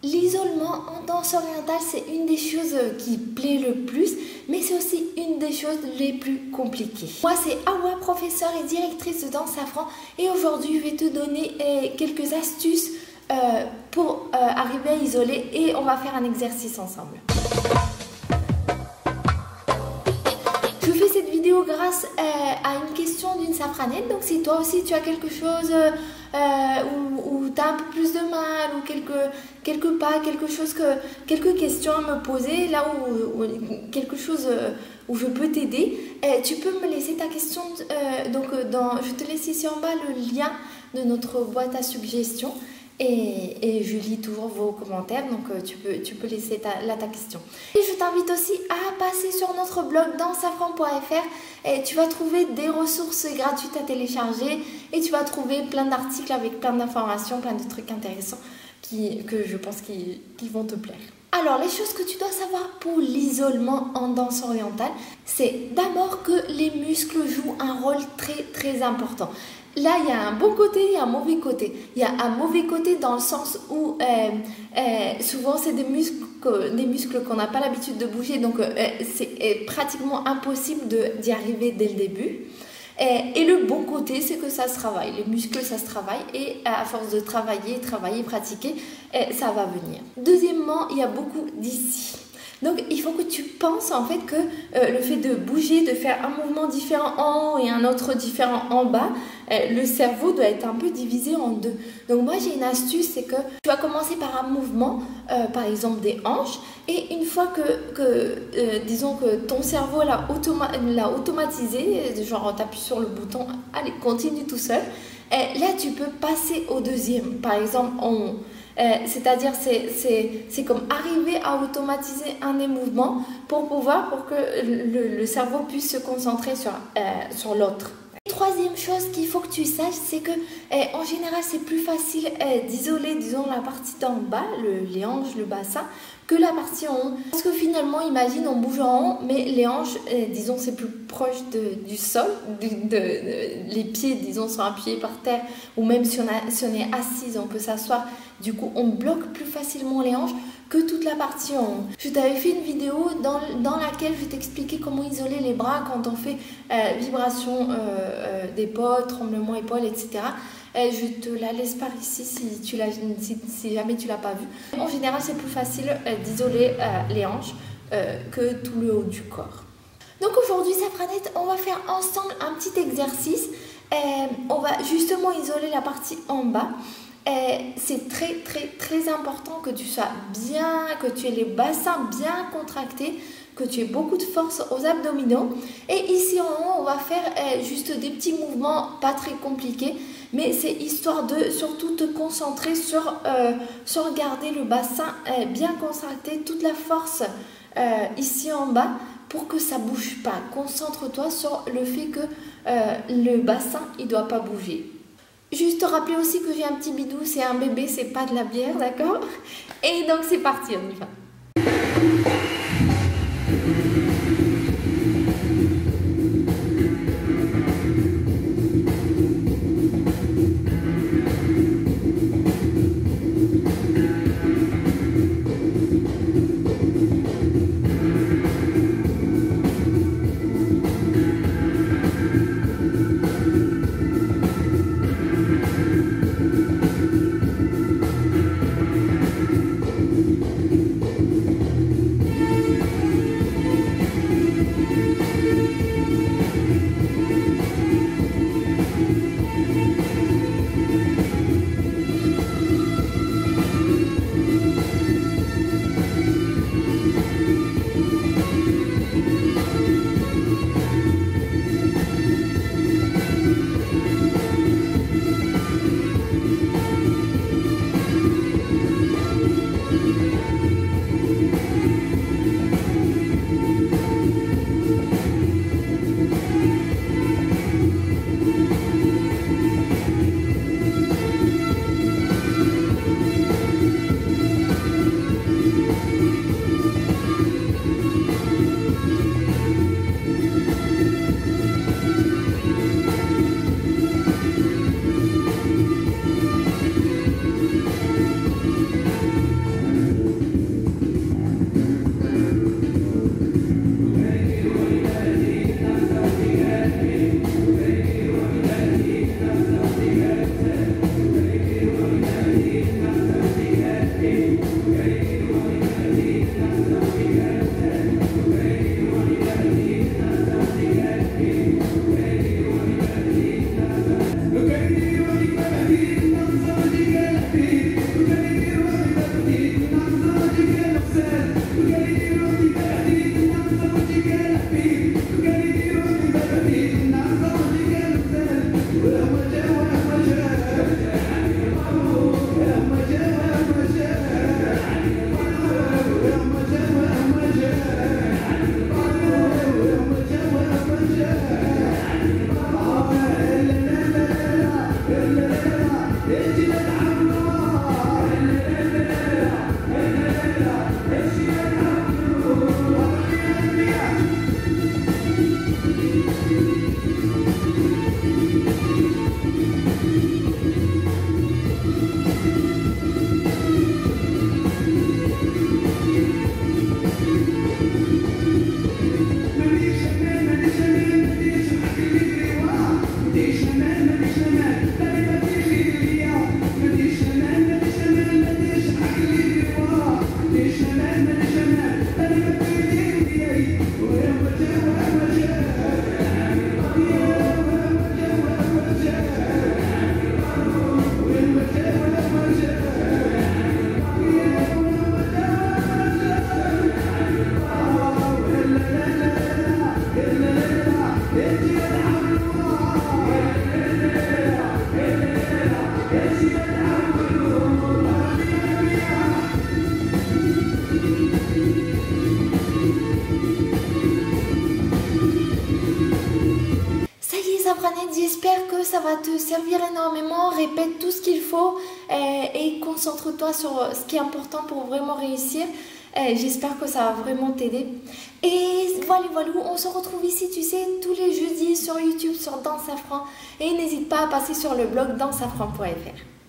L'isolement en danse orientale, c'est une des choses qui plaît le plus, mais c'est aussi une des choses les plus compliquées. Moi, c'est Awa, professeure et directrice de Danse Safran, et aujourd'hui, je vais te donner quelques astuces pour arriver à isoler, et on va faire un exercice ensemble. Je fais cette vidéo grâce à une question d'une safranette, donc si toi aussi tu as quelque chose où tu as un peu plus de mal ou quelques questions à me poser, là où quelque chose où je peux t'aider, tu peux me laisser ta question, je te laisse ici en bas le lien de notre boîte à suggestions. Et je lis toujours vos commentaires, donc tu peux laisser ta question. Et je t'invite aussi à passer sur notre blog dansesafran.fr et tu vas trouver des ressources gratuites à télécharger et tu vas trouver plein d'articles avec plein d'informations, plein de trucs intéressants que je pense qui vont te plaire. Alors, les choses que tu dois savoir pour l'isolement en danse orientale, c'est d'abord que les muscles jouent un rôle très très important. Là, il y a un bon côté et un mauvais côté. Il y a un mauvais côté dans le sens où souvent c'est des muscles qu'on n'a pas l'habitude de bouger, donc c'est pratiquement impossible d'y arriver dès le début. Et le bon côté, c'est que ça se travaille. Les muscles, ça se travaille et à force de travailler, pratiquer, ça va venir. Deuxièmement, il y a beaucoup d'ici. Donc, il faut que tu penses en fait que le fait de bouger, de faire un mouvement différent en haut et un autre différent en bas, le cerveau doit être un peu divisé en deux. Donc, moi, j'ai une astuce, c'est que tu vas commencer par un mouvement, par exemple des hanches, et une fois disons que ton cerveau l'a automatisé, genre tu appuies sur le bouton, allez, continue tout seul, là, tu peux passer au deuxième. Par exemple, c'est-à-dire c'est comme arriver à automatiser un des mouvements pour que le cerveau puisse se concentrer sur l'autre. Troisième chose qu'il faut que tu saches, c'est que en général c'est plus facile d'isoler, disons, la partie d'en bas, les hanches, le bassin, que la partie en haut. Parce que finalement, imagine, on bouge en haut, mais les hanches, disons, c'est plus proche du sol, les pieds, disons, sont appuyés par terre, ou même si on est assise, on peut s'asseoir. Du coup, on bloque plus facilement les hanches que toute la partie en haut. Je t'avais fait une vidéo dans laquelle je t'expliquais comment isoler les bras quand on fait vibration d'épaule, tremblement épaule, etc. Je te la laisse par ici si jamais tu l'as pas vue. En général, c'est plus facile d'isoler les hanches que tout le haut du corps. Donc aujourd'hui, Safranette, on va faire ensemble un petit exercice. On va justement isoler la partie en bas. C'est très très très important que tu sois bien, que tu aies les bassins bien contractés, que tu aies beaucoup de force aux abdominaux. Et ici en haut, on va faire juste des petits mouvements pas très compliqués, mais c'est histoire de surtout te concentrer sur garder le bassin bien contracté, toute la force ici en bas pour que ça bouge pas. Concentre-toi sur le fait que le bassin il doit pas bouger. Juste te rappeler aussi que j'ai un petit bidou, c'est un bébé, c'est pas de la bière, d'accord? Et donc c'est parti, on y va. Franette, j'espère que ça va te servir énormément. Répète tout ce qu'il faut et concentre-toi sur ce qui est important pour vraiment réussir. J'espère que ça va vraiment t'aider. Et voilà, on se retrouve ici, tu sais, tous les jeudis sur YouTube, sur Dans Safran. Et n'hésite pas à passer sur le blog dansafran.fr.